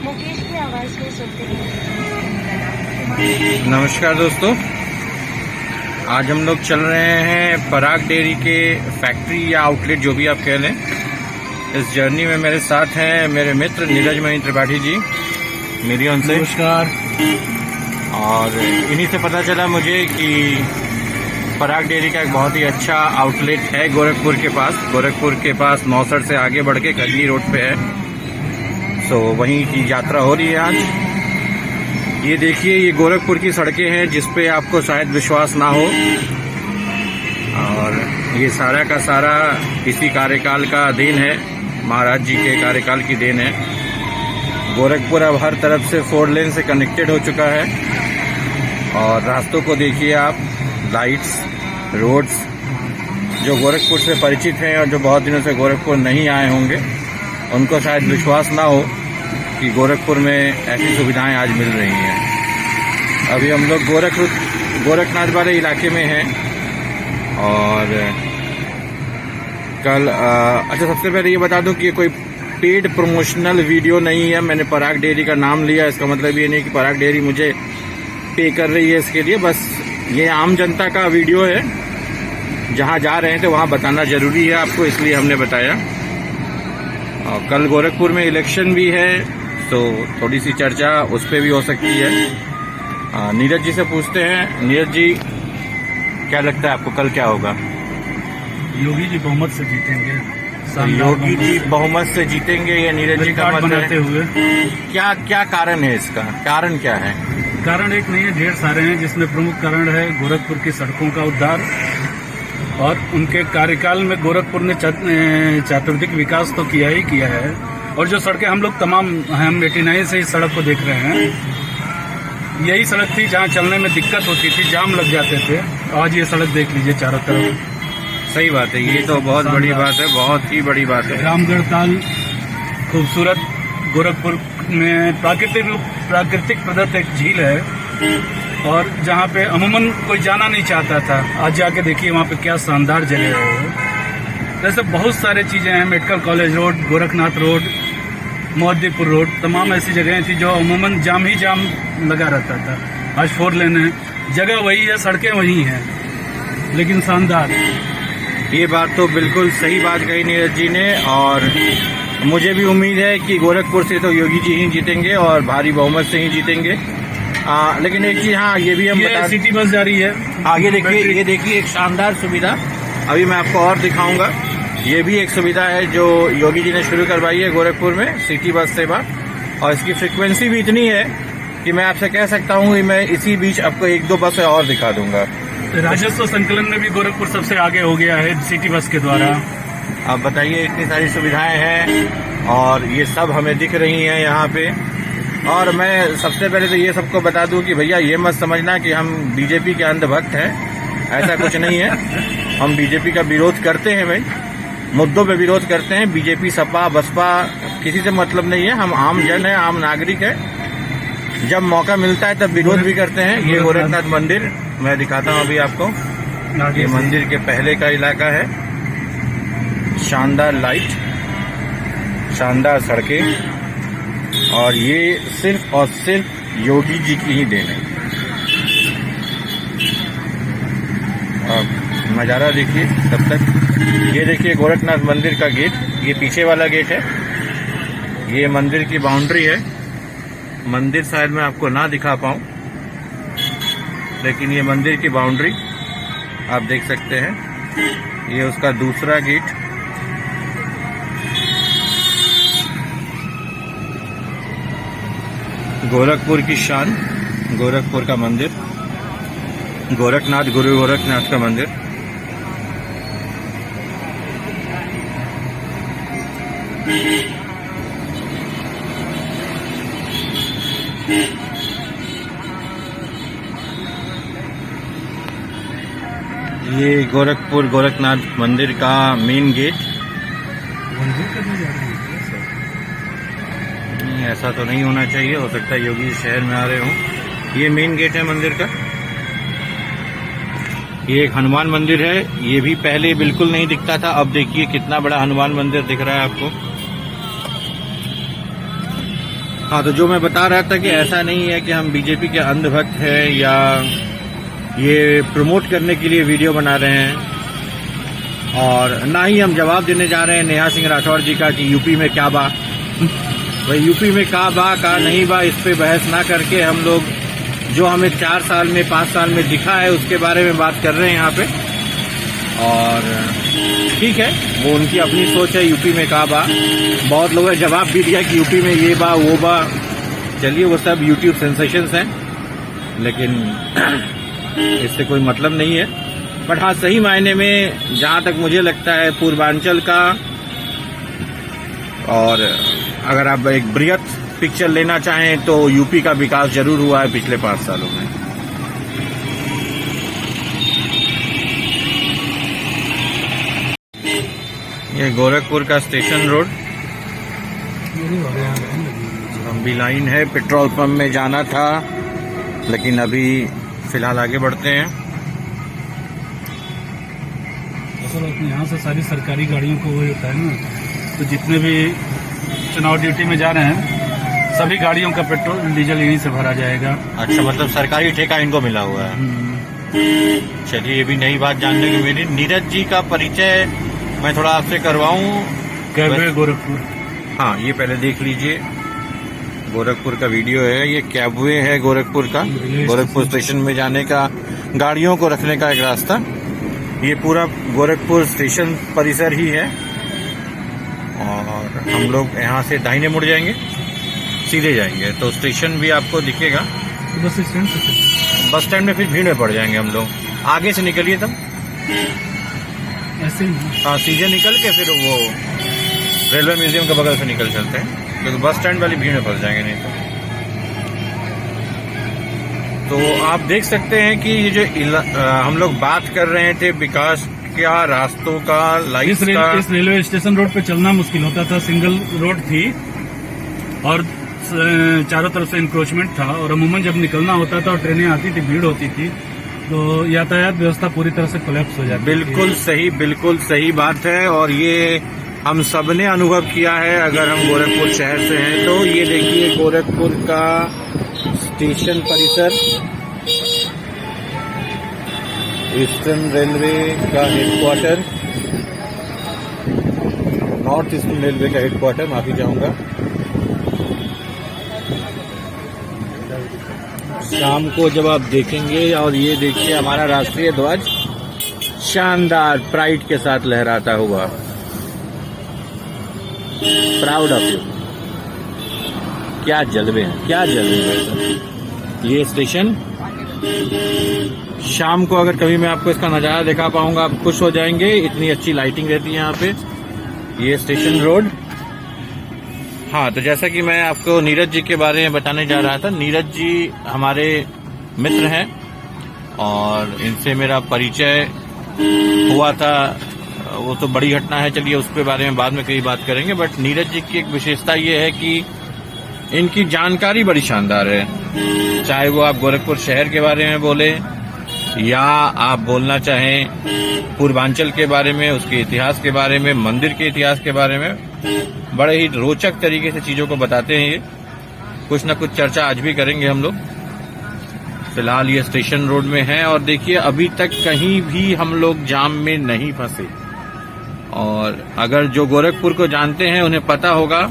मुकेश की आवाज में सुनते हैं। नमस्कार दोस्तों, आज हम लोग चल रहे हैं पराग डेयरी के फैक्ट्री या आउटलेट जो भी आप कह लें। इस जर्नी में मेरे साथ हैं मेरे मित्र नीरज महेंद्र त्रिपाठी जी। मेरी उनसे नमस्कार। और इन्हीं से पता चला मुझे कि पराग डेयरी का एक बहुत ही अच्छा आउटलेट है गोरखपुर के पास नौसर से आगे बढ़ के कजनी रोड पे है। सो वहीं की यात्रा हो रही है आज। ये देखिए, ये गोरखपुर की सड़कें हैं जिस पे आपको शायद विश्वास ना हो, और ये सारा का सारा इसी कार्यकाल का देन है, महाराज जी के कार्यकाल की देन है। गोरखपुर अब हर तरफ से 4 लेन से कनेक्टेड हो चुका है, और रास्तों को देखिए आप, लाइट्स, रोड्स। जो गोरखपुर से परिचित हैं और जो बहुत दिनों से गोरखपुर नहीं आए होंगे उनको शायद विश्वास ना हो कि गोरखपुर में ऐसी सुविधाएं आज मिल रही हैं। अभी हम लोग गोरखनाथ वाले इलाके में हैं, और कल अच्छा, सबसे पहले ये बता दूं कि ये कोई पेड प्रमोशनल वीडियो नहीं है। मैंने पराग डेयरी का नाम लिया, इसका मतलब ये नहीं कि पराग डेयरी मुझे पे कर रही है इसके लिए। बस ये आम जनता का वीडियो है, जहां जा रहे थे वहां बताना जरूरी है आपको, इसलिए हमने बताया। और कल गोरखपुर में इलेक्शन भी है, तो थोड़ी सी चर्चा उस पर भी हो सकती है। नीरज जी से पूछते हैं। नीरज जी, क्या लगता है आपको कल क्या होगा? योगी जी बहुमत से जीतेंगे। योगी जी बहुमत से जीतेंगे, या नीरज जी का मत बनाते हुए। क्या कारण है इसका? कारण क्या है? कारण एक नहीं है, ढेर सारे हैं, जिसमें प्रमुख कारण है गोरखपुर की सड़कों का उद्धार। और उनके कार्यकाल में गोरखपुर ने चातुर्दिक विकास तो किया ही किया है। और जो सड़कें हम लोग हम 89 से इस सड़क को देख रहे हैं, यही सड़क थी जहां चलने में दिक्कत होती थी, जाम लग जाते थे। आज ये सड़क देख लीजिए चारों तरफ। सही बात है, ये तो बहुत बड़ी बात है, बहुत ही बड़ी बात है। रामगढ़ ताल खूबसूरत, गोरखपुर में प्राकृतिक प्रदत्त एक झील है, और जहाँ पे अमूमन कोई जाना नहीं चाहता था, आज जाके देखिए वहाँ पे क्या शानदार जगह है। जैसे बहुत सारे चीजें हैं, medical college road, Gorakhnath road, Mohaddipur road, तमाम ऐसी जगहें थी जो अमूमन जाम ही जाम लगा रहता था। आज 4 लेन है, जगह वही है, सड़कें वही हैं, लेकिन शानदार। ये बात तो बिल्कुल सही बात कही नीरज जी ने, और मुझे भी उम्मीद है कि गोरखपुर से तो योगी जी ही जीतेंगे और भारी बहुमत से ही जीतेंगे। लेकिन एक चीज, हाँ, ये भी हम बता, सिटी बस जा रही है आगे देखिए। ये देखिए एक शानदार सुविधा, अभी मैं आपको और दिखाऊंगा। ये भी एक सुविधा है जो योगी जी ने शुरू करवाई है गोरखपुर में, सिटी बस सेवा। और इसकी फ्रिक्वेंसी भी इतनी है कि मैं आपसे कह सकता हूँ कि मैं इसी बीच आपको 1-2 बसें और दिखा दूंगा। राजस्व संकलन में भी गोरखपुर सबसे आगे हो गया है सिटी बस के द्वारा। आप बताइए, इतनी सारी सुविधाएं हैं और ये सब हमें दिख रही हैं यहाँ पे। और मैं सबसे पहले तो ये सबको बता दूं कि भैया ये मत समझना कि हम बीजेपी के अंधभक्त हैं, ऐसा कुछ नहीं है। हम बीजेपी का विरोध करते हैं भाई, मुद्दों पे विरोध करते हैं। बीजेपी, सपा, बसपा किसी से मतलब नहीं है। हम आम जन है, आम नागरिक है, जब मौका मिलता है तब विरोध भी करते हैं। ये गोरखनाथ मंदिर मैं दिखाता हूँ अभी आपको। ये मंदिर के पहले का इलाका है, शानदार लाइट, शानदार सड़कें, और ये सिर्फ और सिर्फ योगी जी की ही देन है। अब नज़ारा देखिए तब तक। ये देखिए गोरखनाथ मंदिर का गेट, ये पीछे वाला गेट है, ये मंदिर की बाउंड्री है। मंदिर शायद मैं आपको ना दिखा पाऊँ, लेकिन ये मंदिर की बाउंड्री आप देख सकते हैं। ये उसका दूसरा गेट, गोरखपुर की शान, गोरखपुर का मंदिर, गोरखनाथ, गुरु गोरखनाथ का मंदिर। ये गोरखपुर गोरखनाथ मंदिर का मेन गेट। ऐसा तो नहीं होना चाहिए, हो सकता है योगी शहर में आ रहे हों। ये मेन गेट है मंदिर का। ये एक हनुमान मंदिर है, ये भी पहले बिल्कुल नहीं दिखता था, अब देखिए कितना बड़ा हनुमान मंदिर दिख रहा है आपको। हाँ, तो जो मैं बता रहा था कि ऐसा नहीं है कि हम बीजेपी के अंधभक्त हैं या ये प्रमोट करने के लिए वीडियो बना रहे हैं, और ना ही हम जवाब देने जा रहे हैं नेहा सिंह राठौर जी का कि यूपी में क्या बा। भाई यूपी में का नहीं बा, इस पे बहस ना करके हम लोग जो हमें 4 साल में 5 साल में दिखा है उसके बारे में बात कर रहे हैं यहाँ पे। और ठीक है, वो उनकी अपनी सोच है यूपी में का बा। बहुत लोगों ने जवाब भी दिया कि यूपी में ये बा वो बा। चलिए, वो सब यूट्यूब सेंसेशंस हैं, लेकिन इससे कोई मतलब नहीं है। बट हाँ, सही मायने में जहाँ तक मुझे लगता है पूर्वांचल का, और अगर आप एक बृहत पिक्चर लेना चाहें तो यूपी का विकास जरूर हुआ है पिछले 5 सालों में। ये गोरखपुर का स्टेशन रोड, लंबी लाइन है। पेट्रोल पंप में जाना था, लेकिन अभी फिलहाल आगे बढ़ते हैं। असल यहाँ से सारी सरकारी गाड़ियों को वो होता है ना, तो जितने भी चुनाव ड्यूटी में जा रहे हैं सभी गाड़ियों का पेट्रोल डीजल यहीं से भरा जाएगा। अच्छा, मतलब सरकारी ठेका इनको मिला हुआ है। चलिए, ये भी नई बात जानने की मिली। नीरज जी का परिचय मैं थोड़ा आपसे करवाऊं। कैबवे गोरखपुर। हाँ, ये पहले देख लीजिए, गोरखपुर का वीडियो है। ये कैबवे है गोरखपुर का, गोरखपुर स्टेशन में जाने का, गाड़ियों को रखने का एक रास्ता। ये पूरा गोरखपुर स्टेशन परिसर ही है, और हम लोग यहाँ से दाहिने मुड़ जाएंगे, सीधे जाएंगे तो स्टेशन भी आपको दिखेगा। बस स्टैंड से, बस स्टैंड में फिर भीड़ में पड़ जाएंगे हम लोग। आगे से निकलिए तब, ऐसे ही। हाँ, सीधे निकल के फिर वो रेलवे म्यूजियम के बगल से निकल चलते हैं, क्योंकि बस स्टैंड वाली भीड़ में फंस जाएंगे नहीं तो आप देख सकते हैं कि ये जो हम लोग बात कर रहे थे विकास का, रास्तों का, लाइट्स का। इस रेलवे स्टेशन रोड पे चलना मुश्किल होता था। सिंगल रोड थी और चारों तरफ से इंक्रोचमेंट था, और अमूमन जब निकलना होता था और ट्रेनें आती थी, भीड़ होती थी, तो यातायात व्यवस्था पूरी तरह से कोलैप्स हो जाती थी। बिल्कुल सही बात है, और ये हम सबने अनुभव किया है अगर हम गोरखपुर शहर से हैं तो। ये देखिए गोरखपुर का स्टेशन परिसर, ईस्टर्न रेलवे का हेडक्वार्टर, नॉर्थ ईस्टर्न रेलवे का हेडक्वार्टर, माफी चाहूंगा। शाम को जब आप देखेंगे, और ये देखिए हमारा राष्ट्रीय ध्वज शानदार प्राइड के साथ लहराता हुआ। Proud of you. क्या जलवे हैं, क्या जलवे हैं। ये स्टेशन शाम को अगर कभी मैं आपको इसका नजारा दिखा पाऊंगा आप खुश हो जाएंगे, इतनी अच्छी लाइटिंग रहती है यहाँ पे। ये स्टेशन रोड। हाँ, तो जैसा कि मैं आपको नीरज जी के बारे में बताने जा रहा था, नीरज जी हमारे मित्र हैं और इनसे मेरा परिचय हुआ था। वो तो बड़ी घटना है, चलिए उसके बारे में बाद में कई बात करेंगे। बट नीरज जी की एक विशेषता ये है कि इनकी जानकारी बड़ी शानदार है। चाहे वो आप गोरखपुर शहर के बारे में बोले या आप बोलना चाहें पूर्वांचल के बारे में, उसके इतिहास के बारे में, मंदिर के इतिहास के बारे में, बड़े ही रोचक तरीके से चीजों को बताते हैं। ये कुछ न कुछ चर्चा आज भी करेंगे हम लोग। फिलहाल ये स्टेशन रोड में है, और देखिए अभी तक कहीं भी हम लोग जाम में नहीं फंसे। और अगर जो गोरखपुर को जानते हैं उन्हें पता होगा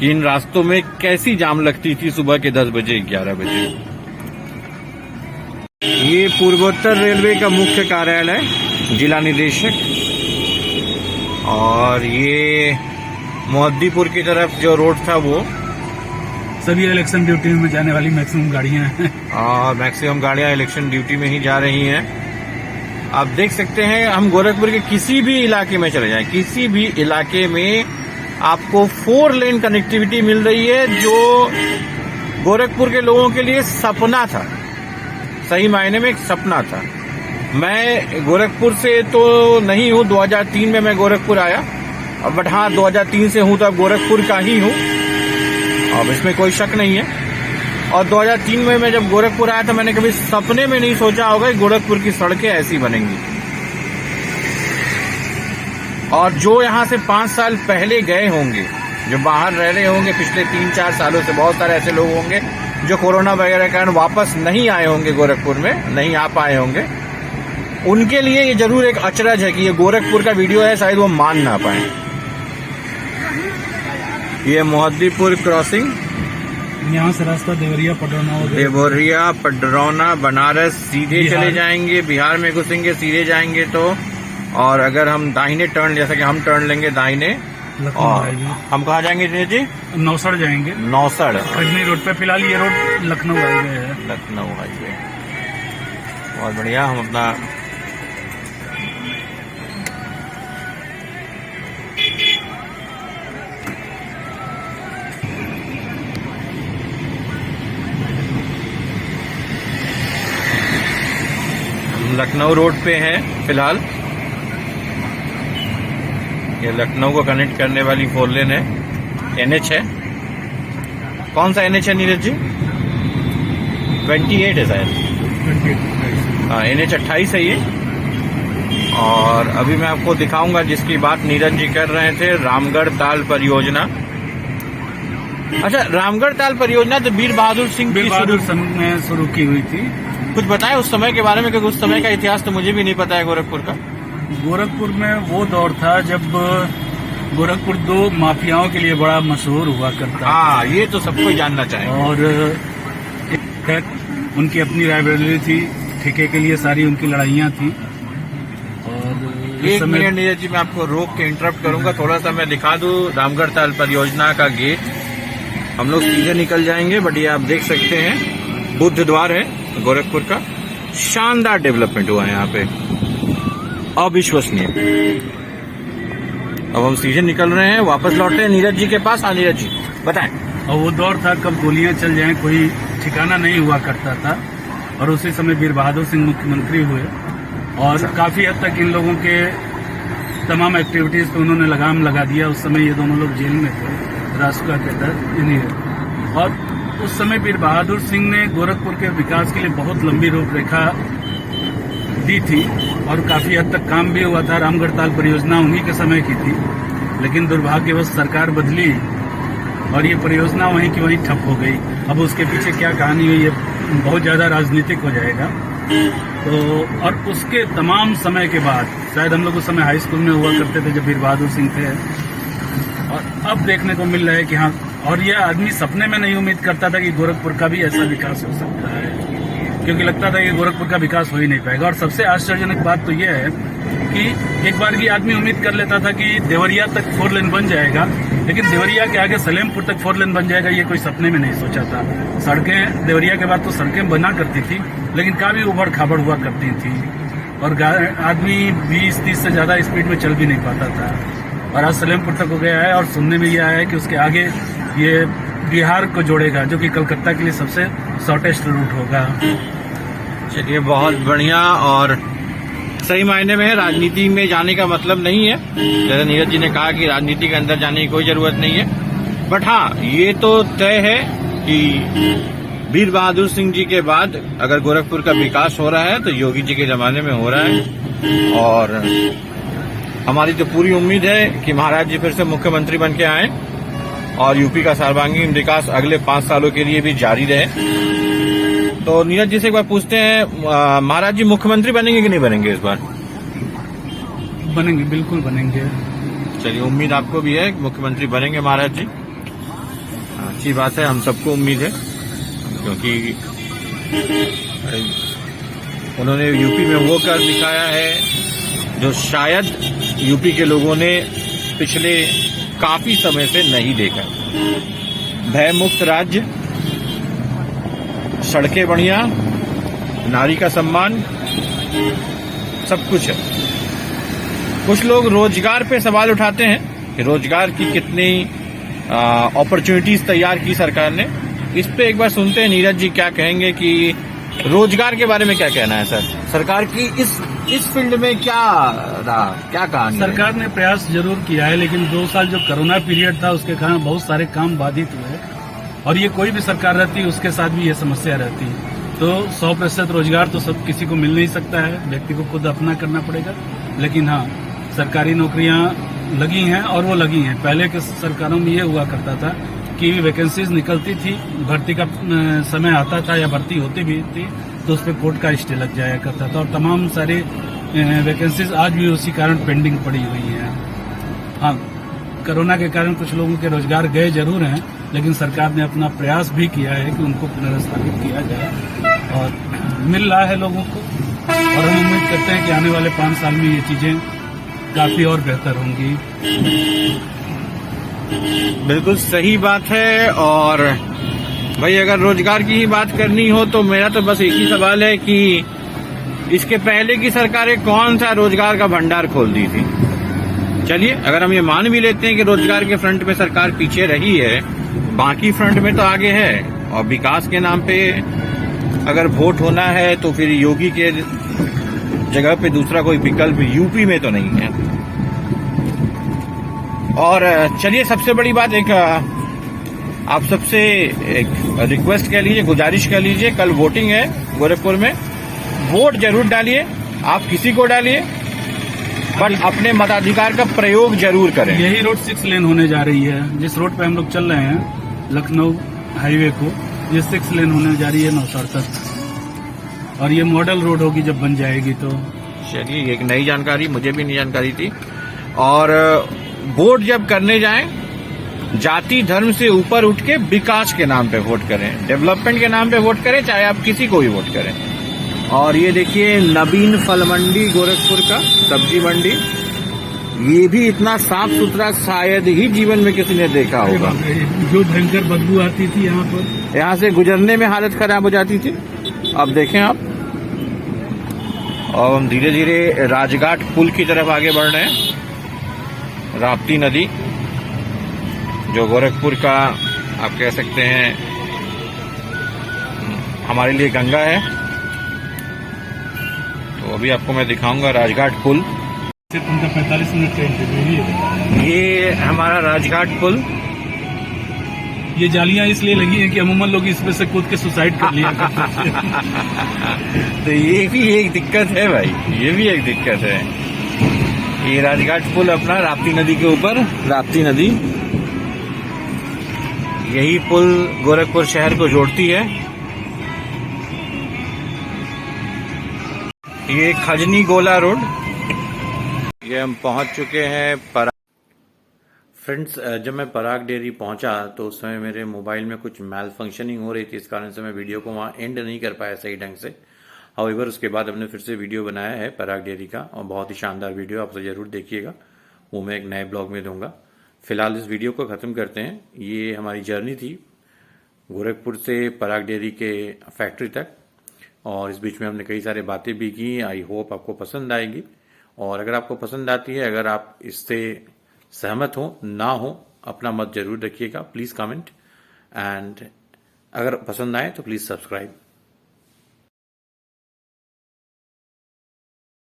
कि इन रास्तों में कैसी जाम लगती थी सुबह के 10 बजे 11 बजे। ये पूर्वोत्तर रेलवे का मुख्य कार्यालय, जिला निदेशक, और ये मोहद्दीपुर की तरफ जो रोड था वो सभी इलेक्शन ड्यूटी में जाने वाली मैक्सिमम गाड़ियां हैं, और मैक्सिमम गाड़ियां इलेक्शन ड्यूटी में ही जा रही हैं। आप देख सकते हैं, हम गोरखपुर के किसी भी इलाके में चले जाएं, किसी भी इलाके में आपको 4 लेन कनेक्टिविटी मिल रही है, जो गोरखपुर के लोगों के लिए सपना था। सही मायने में एक सपना था। मैं गोरखपुर से तो नहीं हूँ, 2003 में मैं गोरखपुर आया, बट हाँ 2003 से हूँ तो अब गोरखपुर का ही हूँ, अब इसमें कोई शक नहीं है। और 2003 में मैं जब गोरखपुर आया था, मैंने कभी सपने में नहीं सोचा होगा कि गोरखपुर की सड़कें ऐसी बनेंगी। और जो यहाँ से 5 साल पहले गए होंगे जो बाहर रह रहे होंगे पिछले 3-4 सालों से, बहुत सारे ऐसे लोग होंगे जो कोरोना वगैरह के कारण वापस नहीं आए होंगे गोरखपुर में, नहीं आ पाए होंगे, उनके लिए ये जरूर एक अचरज है कि ये गोरखपुर का वीडियो है, शायद वो मान ना पाए। ये मोहद्दीपुर क्रॉसिंग, यहाँ से रास्ता देवरिया पडरौना बनारस सीधे चले जाएंगे, बिहार में घुसेंगे, सीधे जाएंगे तो। और अगर हम दाहिने टर्न, जैसा कि हम टर्न लेंगे दाहिने, और हम कहाँ जाएंगे दिनेश जी? नौसड़ जाएंगे। नौसड़ कजनी रोड पे, फिलहाल ये रोड लखनऊ हाईवे है। लखनऊ हाईवे, बहुत बढ़िया। हम अपना लखनऊ रोड पे हैं फिलहाल। ये लखनऊ को कनेक्ट करने वाली 4 लेन है, NH है। कौन सा NH है नीरज जी? 28 है शायद। हाँ, NH 28 है ये। और अभी मैं आपको दिखाऊंगा जिसकी बात नीरज जी कर रहे थे, रामगढ़ ताल परियोजना। अच्छा, रामगढ़ ताल परियोजना तो वीर बहादुर सिंह ने शुरू की हुई थी। कुछ बताएं उस समय के बारे में, क्योंकि उस समय का इतिहास तो मुझे भी नहीं पता है गोरखपुर का। गोरखपुर में वो दौर था जब गोरखपुर 2 माफियाओं के लिए बड़ा मशहूर हुआ करता। हाँ, ये तो सबको जानना चाहिए। और उनकी अपनी राइवलरी थी, ठेके के लिए सारी उनकी लड़ाइयाँ थी। और एक मिनट नीरज जी, मैं आपको रोक के इंटरप्ट करूंगा, थोड़ा सा मैं दिखा दूं रामगढ़ ताल परियोजना का गेट। हम लोग सीधे निकल जाएंगे, बट ये आप देख सकते हैं बुद्ध द्वार है गोरखपुर का। शानदार डेवलपमेंट हुआ है यहाँ पे, अविश्वसनीय। अब हम सीधे निकल रहे हैं, वापस लौटते हैं नीरज जी के पास। हाँ नीरज जी बताएं। और वो दौर था कब गोलियां चल जाएं कोई ठिकाना नहीं हुआ करता था। और उसी समय वीर बहादुर सिंह मुख्यमंत्री हुए और काफी हद तक इन लोगों के तमाम एक्टिविटीज पे उन्होंने लगाम लगा दिया। उस समय ये दोनों लोग जेल में थे राष्ट्र के तहत। और उस समय वीर बहादुर सिंह ने गोरखपुर के विकास के लिए बहुत लंबी रूपरेखा दी थी और काफी हद तक काम भी हुआ था। रामगढ़ ताल परियोजना उन्हीं के समय की थी, लेकिन दुर्भाग्यवश सरकार बदली और ये परियोजना वहीं की वहीं ठप हो गई। अब उसके पीछे क्या कहानी हुई, ये बहुत ज्यादा राजनीतिक हो जाएगा। तो और उसके तमाम समय के बाद, शायद हम लोग उस समय हाई स्कूल में हुआ करते थे जब वीर बहादुर सिंह थे, और अब देखने को मिल रहा है कि हाँ, और यह आदमी सपने में नहीं उम्मीद करता था कि गोरखपुर का भी ऐसा विकास हो सकता है, क्योंकि लगता था कि गोरखपुर का विकास हो ही नहीं पाएगा। और सबसे आश्चर्यजनक बात तो यह है कि एक बार की आदमी उम्मीद कर लेता था कि देवरिया तक 4 लेन बन जाएगा, लेकिन देवरिया के आगे सलेमपुर तक 4 लेन बन जाएगा, ये कोई सपने में नहीं सोचा था। सड़कें देवरिया के बाद तो सड़कें बना करती थी, लेकिन काफी उबड़ खाबड़ हुआ करती थी और आदमी 20-30 से ज्यादा स्पीड में चल भी नहीं पाता था। और आज सलेमपुर तक हो गया है और सुनने में यह आया है कि उसके आगे ये बिहार को जोड़ेगा, जो कि कलकत्ता के लिए सबसे शॉर्टेस्ट रूट होगा। चलिए, बहुत बढ़िया। और सही मायने में राजनीति में जाने का मतलब नहीं है, जैसे नीरज जी ने कहा कि राजनीति के अंदर जाने की कोई जरूरत नहीं है। बट हाँ, ये तो तय है कि वीर बहादुर सिंह जी के बाद अगर गोरखपुर का विकास हो रहा है तो योगी जी के जमाने में हो रहा है। और हमारी तो पूरी उम्मीद है कि महाराज जी फिर से मुख्यमंत्री बन के आए और यूपी का सर्वांगीण विकास अगले 5 सालों के लिए भी जारी रहे। तो नीरज जी से एक बार पूछते हैं, महाराज जी मुख्यमंत्री बनेंगे कि नहीं बनेंगे इस बार? बनेंगे, बिल्कुल बनेंगे। चलिए, उम्मीद आपको भी है कि मुख्यमंत्री बनेंगे महाराज जी। अच्छी बात है, हम सबको उम्मीद है, क्योंकि उन्होंने यूपी में वो कर दिखाया है जो शायद यूपी के लोगों ने पिछले काफी समय से नहीं देखा। भयमुक्त राज्य, सड़कें बढ़िया, नारी का सम्मान, सब कुछ है। कुछ लोग रोजगार पे सवाल उठाते हैं कि रोजगार की कितनी अपॉर्चुनिटीज तैयार की सरकार ने। इस पे एक बार सुनते हैं नीरज जी क्या कहेंगे कि रोजगार के बारे में क्या कहना है सर, सरकार की इस फील्ड में क्या रहा, क्या कहानी? सरकार ने प्रयास जरूर किया है, लेकिन 2 साल जो कोरोना पीरियड था उसके कारण बहुत सारे काम बाधित हुए और ये कोई भी सरकार रहती उसके साथ भी ये समस्या रहती। तो 100% रोजगार तो सब किसी को मिल नहीं सकता है, व्यक्ति को खुद अपना करना पड़ेगा। लेकिन हाँ, सरकारी नौकरियां लगी हैं और वो लगी हैं। पहले के सरकारों में ये हुआ करता था कि वैकेंसीज निकलती थी, भर्ती का समय आता था या भर्ती होती भी थी तो उस पर कोर्ट का स्टे लग जाया करता था और तमाम सारे वैकेंसीज आज भी उसी कारण पेंडिंग पड़ी हुई हैं। हाँ, कोरोना के कारण कुछ लोगों के रोजगार गए जरूर हैं, लेकिन सरकार ने अपना प्रयास भी किया है कि उनको पुनर्स्थापित किया जाए और मिल रहा है लोगों को। और हम उम्मीद करते हैं कि आने वाले 5 साल में ये चीजें काफी और बेहतर होंगी। बिल्कुल सही बात है। और भाई अगर रोजगार की ही बात करनी हो तो मेरा तो बस एक ही सवाल है कि इसके पहले की सरकारें कौन सा रोजगार का भंडार खोल दी थी। चलिए अगर हम ये मान भी लेते हैं कि रोजगार के फ्रंट में सरकार पीछे रही है, बाकी फ्रंट में तो आगे है। और विकास के नाम पे अगर वोट होना है तो फिर योगी के जगह पे दूसरा कोई विकल्प यूपी में तो नहीं है। और चलिए सबसे बड़ी बात एक आप सबसे एक रिक्वेस्ट कह लीजिए, गुजारिश कर लीजिए, कल वोटिंग है गोरखपुर में, वोट जरूर डालिए, आप किसी को डालिए बट अपने मताधिकार का प्रयोग जरूर करें। यही रोड 6 लेन होने जा रही है, जिस रोड पे हम लोग चल रहे हैं लखनऊ हाईवे को, ये 6 लेन होने जा रही है नौसार तक और ये मॉडल रोड होगी जब बन जाएगी तो। चलिए एक नई जानकारी, मुझे भी नहीं जानकारी थी। और वोट जब करने जाएं, जाति धर्म से ऊपर उठ के विकास के नाम पे वोट करें, डेवलपमेंट के नाम पे वोट करें, चाहे आप किसी को भी वोट करें। और ये देखिए नवीन फल मंडी गोरखपुर का सब्जी मंडी, ये भी इतना साफ सुथरा शायद ही जीवन में किसी ने देखा होगा। जो भयंकर बदबू आती थी यहाँ पर, यहाँ से गुजरने में हालत खराब हो जाती थी। अब देखें आप, और हम धीरे धीरे राजघाट पुल की तरफ आगे बढ़ रहे हैं। राप्ती नदी जो गोरखपुर का आप कह सकते हैं हमारे लिए गंगा है, तो अभी आपको मैं दिखाऊंगा राजघाट पुल। सिर्फ उनका 45 मिनट का इंटरव्यू है। ये हमारा राजघाट पुल। ये जालियां इसलिए लगी हैं कि अमूमन लोग इसमें से कूद के सुसाइड कर लिया करते तो ये भी एक दिक्कत है भाई, ये भी एक दिक्कत है। ये राजघाट पुल अपना राप्ती नदी के ऊपर, राप्ती नदी, यही पुल गोरखपुर शहर को जोड़ती है। ये खजनी गोला रोड, ये हम पहुंच चुके हैं पराग। फ्रेंड्स, जब मैं पराग डेयरी पहुंचा तो उस समय मेरे मोबाइल में कुछ मैल फंक्शनिंग हो रही थी, इस कारण से मैं वीडियो को वहां एंड नहीं कर पाया सही ढंग से। हाउएवर उसके बाद हमने फिर से वीडियो बनाया है पराग डेयरी का, और बहुत ही शानदार वीडियो, आप जरूर देखिएगा, वो मैं एक नए ब्लॉग में दूंगा। फिलहाल इस वीडियो को खत्म करते हैं। ये हमारी जर्नी थी गोरखपुर से पराग डेयरी के फैक्ट्री तक, और इस बीच में हमने कई सारे बातें भी की। आई होप आपको पसंद आएगी, और अगर आपको पसंद आती है, अगर आप इससे सहमत हो ना हो, अपना मत जरूर रखिएगा, प्लीज कमेंट, एंड अगर पसंद आए तो प्लीज सब्सक्राइब।